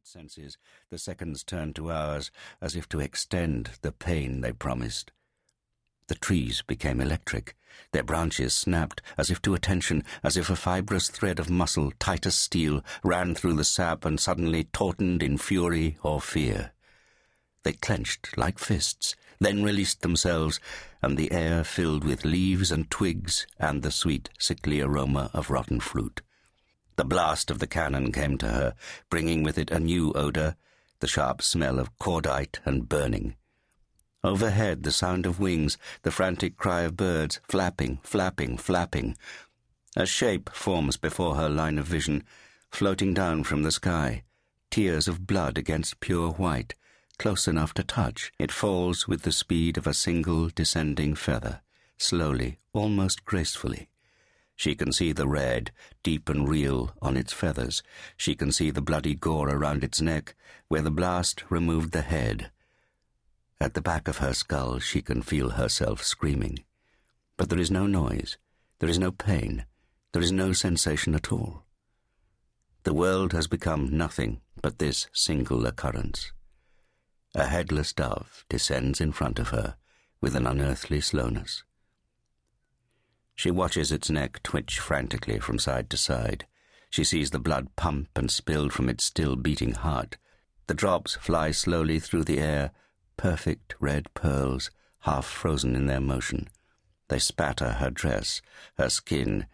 senses, the seconds turn to hours, as if to extend the pain they promised. The trees became electric. Their branches snapped, as if to attention, as if a fibrous thread of muscle, tight as steel, ran through the sap and suddenly tautened in fury or fear. They clenched like fists, then released themselves, and the air filled with leaves and twigs and the sweet, sickly aroma of rotten fruit. The blast of the cannon came to her, bringing with it a new odor, the sharp smell of cordite and burning. Overhead, the sound of wings, the frantic cry of birds, flapping, flapping, flapping. A shape forms before her line of vision, floating down from the sky, tears of blood against pure white, close enough to touch. It falls with the speed of a single descending feather, slowly, almost gracefully. She can see the red, deep and real, on its feathers. She can see the bloody gore around its neck, where the blast removed the head. At the back of her skull she can feel herself screaming. But there is no noise, there is no pain, there is no sensation at all. The world has become nothing but this single occurrence. A headless dove descends in front of her with an unearthly slowness. She watches its neck twitch frantically from side to side. She sees the blood pump and spill from its still beating heart. The drops fly slowly through the air, perfect red pearls, half frozen in their motion. They spatter her dress, her skin.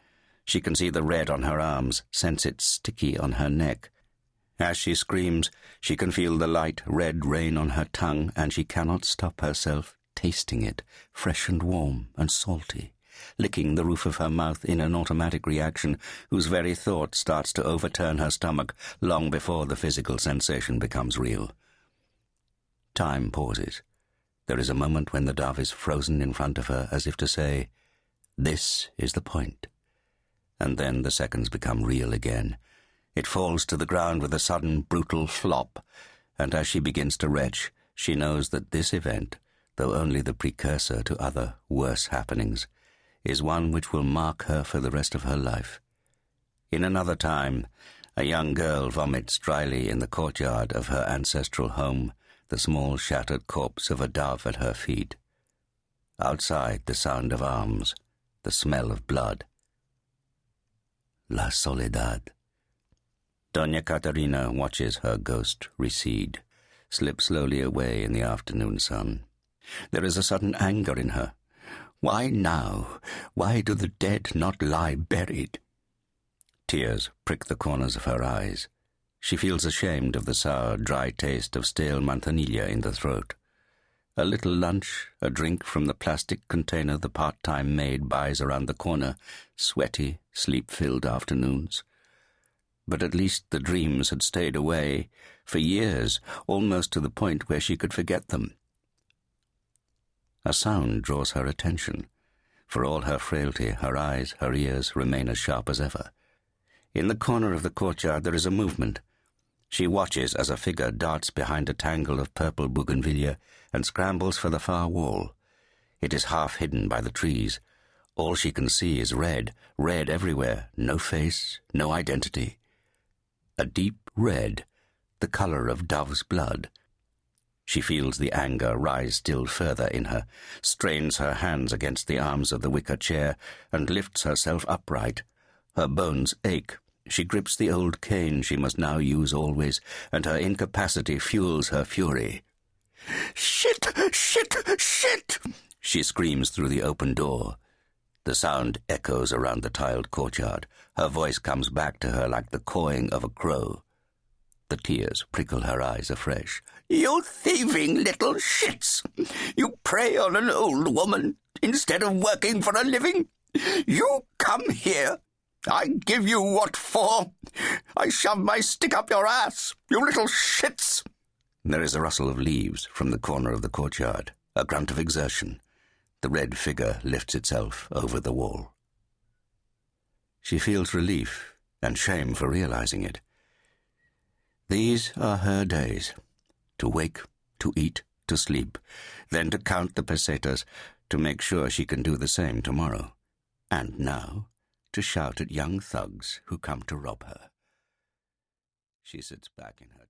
She can see the red on her arms, sense it sticky on her neck. As she screams, she can feel the light red rain on her tongue, and she cannot stop herself tasting it, fresh and warm and salty, licking the roof of her mouth in an automatic reaction whose very thought starts to overturn her stomach long before the physical sensation becomes real. Time pauses. There is a moment when the dove is frozen in front of her, as if to say, "This is the point." And then the seconds become real again. It falls to the ground with a sudden, brutal flop, and as she begins to retch, she knows that this event, though only the precursor to other, worse happenings, is one which will mark her for the rest of her life. In another time, a young girl vomits dryly in the courtyard of her ancestral home, the small shattered corpse of a dove at her feet. Outside, the sound of arms, the smell of blood. La Soledad. Doña Caterina watches her ghost recede, slip slowly away in the afternoon sun. There is a sudden anger in her. Why now? Why do the dead not lie buried? Tears prick the corners of her eyes. She feels ashamed of the sour, dry taste of stale manzanilla in the throat. A little lunch, a drink from the plastic container the part-time maid buys around the corner, sweaty, sleep-filled afternoons. But at least the dreams had stayed away, for years, almost to the point where she could forget them. A sound draws her attention. For all her frailty, her eyes, her ears remain as sharp as ever. In the corner of the courtyard there is a movement. She watches as a figure darts behind a tangle of purple bougainvillea and scrambles for the far wall. It is half hidden by the trees. All she can see is red, red everywhere, no face, no identity. A deep red, the color of dove's blood. She feels the anger rise still further in her, strains her hands against the arms of the wicker chair, and lifts herself upright. Her bones ache. She grips the old cane she must now use always, and her incapacity fuels her fury. "Shit! Shit! Shit!" she screams through the open door. The sound echoes around the tiled courtyard. Her voice comes back to her like the cawing of a crow. The tears prickle her eyes afresh. "You thieving little shits! You prey on an old woman instead of working for a living! You come here! I give you what for! I shove my stick up your ass, you little shits!" There is a rustle of leaves from the corner of the courtyard, a grunt of exertion. The red figure lifts itself over the wall. She feels relief and shame for realizing it. These are her days. To wake, to eat, to sleep, then to count the pesetas, to make sure she can do the same tomorrow. And now, to shout at young thugs who come to rob her. She sits back in her chair.